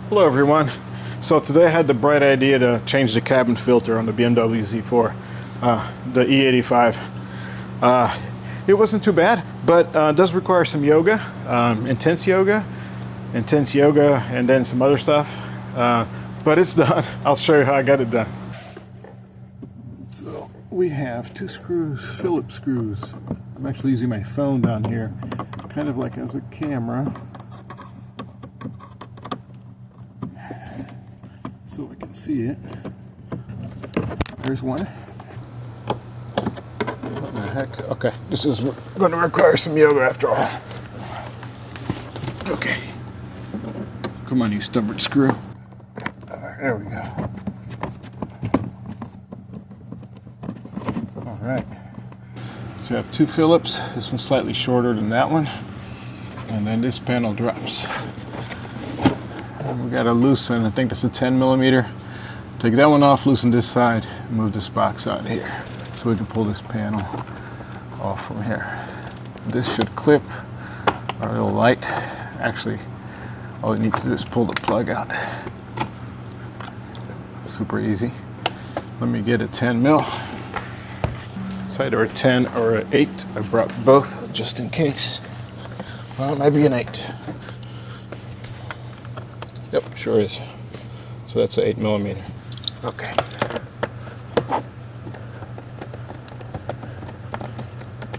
Hello everyone. So today I had the bright idea to change the cabin filter on the BMW Z4, the E85. It wasn't too bad, but does require some yoga, intense yoga, and then some other stuff. But it's done. I'll show you how I got it done. So we have two screws, Phillips screws. I'm actually using my phone down here, kind of like as a camera, so I can see it. There's one. What the heck? Okay, this is going to require some yoga after all. Okay. Come on, you stubborn screw. Alright, there we go. Alright. So you have two Phillips. This one's slightly shorter than that one. And then this panel drops. And we got to loosen, I think that's a 10 millimeter. Take that one off, loosen this side, move this box out of here. So we can pull this panel off from here. This should clip our little light. Actually, all you need to do is pull the plug out. Super easy. Let me get a 10 mil. It's either a 10 or an 8. I brought both just in case. Well, it might be an 8. Yep, sure is. So that's an 8 millimeter. Okay.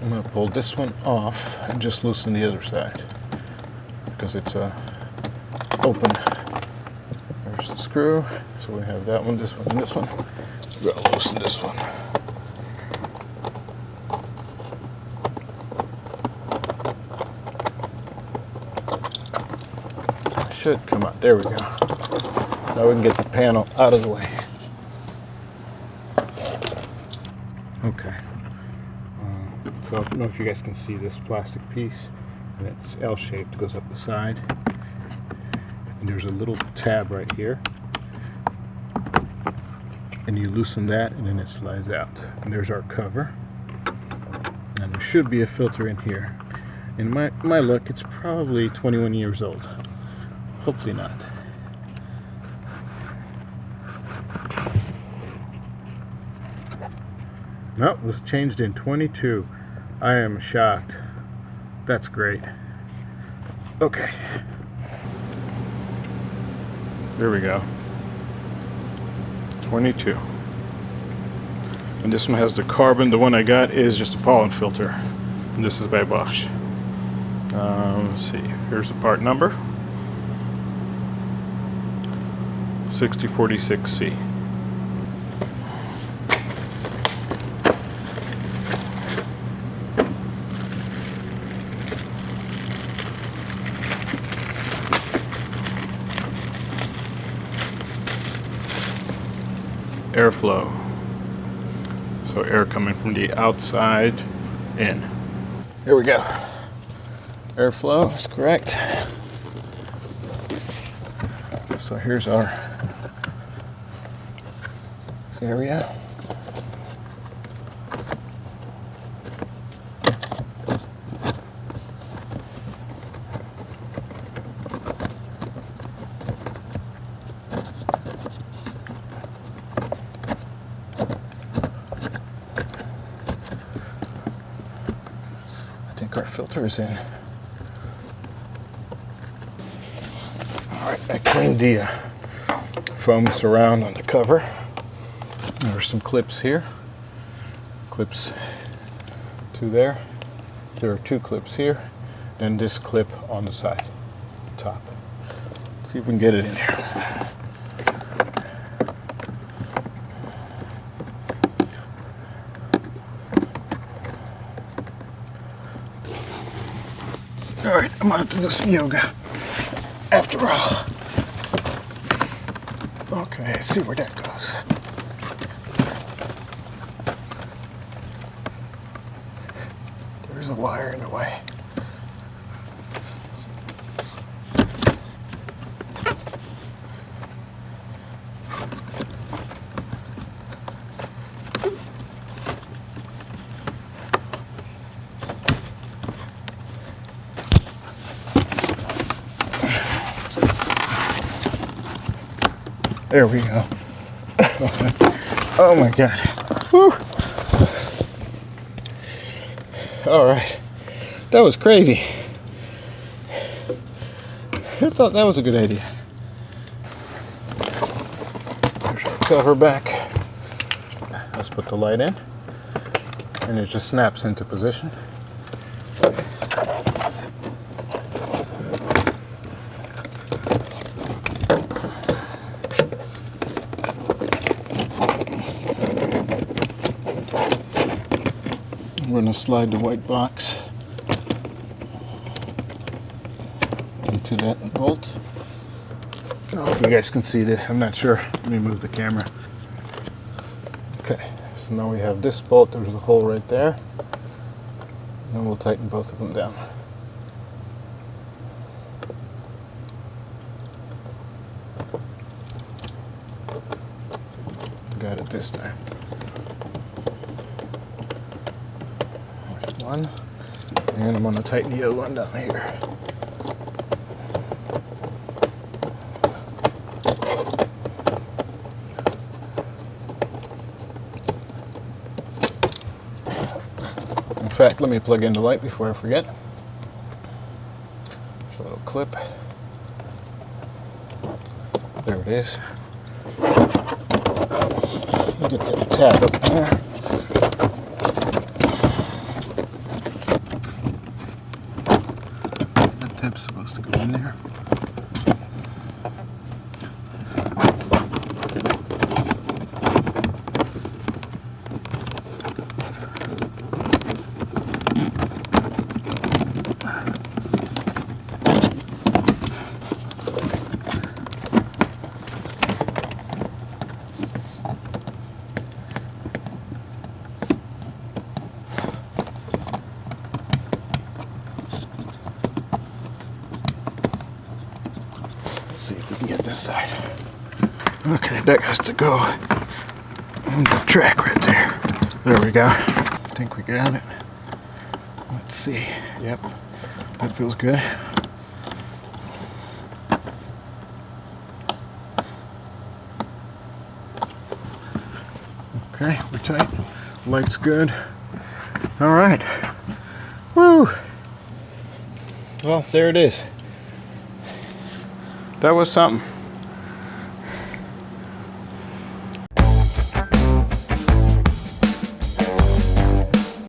I'm going to pull this one off and just loosen the other side because it's open. There's the screw. So we have that one, this one, and this one. We've got to loosen this one. Should come out. There we go. Now we can get the panel out of the way. Okay. So I don't know if you guys can see this plastic piece, and it's L-shaped, goes up the side. And there's a little tab right here. And you loosen that, and then it slides out. And there's our cover. And there should be a filter in here. In my look, it's probably 21 years old. Hopefully not. No, it was changed in 22. I am shocked. That's great. Okay. There we go. 22. And this one has the carbon. The one I got is just a pollen filter. And this is by Bosch. Let's see. Here's the part number. 6046C. Airflow. So air coming from the outside in. Here we go. Airflow is correct. So here's our area. I think our filter is in. Alright, I cleaned the foam surround on the cover. There's some clips here. Clips to there. There are two clips here. And this clip on the side, top. Let's see if we can get it in here. Alright, I'm gonna have to do some yoga after all. Okay, let's see where that goes. There's a wire in the way. There we go. Oh my God. Whew. All right. That was crazy. I thought that was a good idea. Push the cover back. Let's put the light in. And it just snaps into position. We're going to slide the white box into that bolt. I don't know if you guys can see this. I'm not sure. Let me move the camera. Okay, so now we have this bolt. There's a hole right there. And we'll tighten both of them down. Got it this time. One, and I'm going to tighten the other one down here. In fact, let me plug in the light before I forget. A little clip. There it is. Get that tab up there. Tap's supposed to go in there. See if we can get this side. Okay, that has to go on the track right there. There we go. I think we got it. Let's see. Yep, that feels good. Okay, we're tight. Light's good. All right. Woo! Well, there it is. That was something.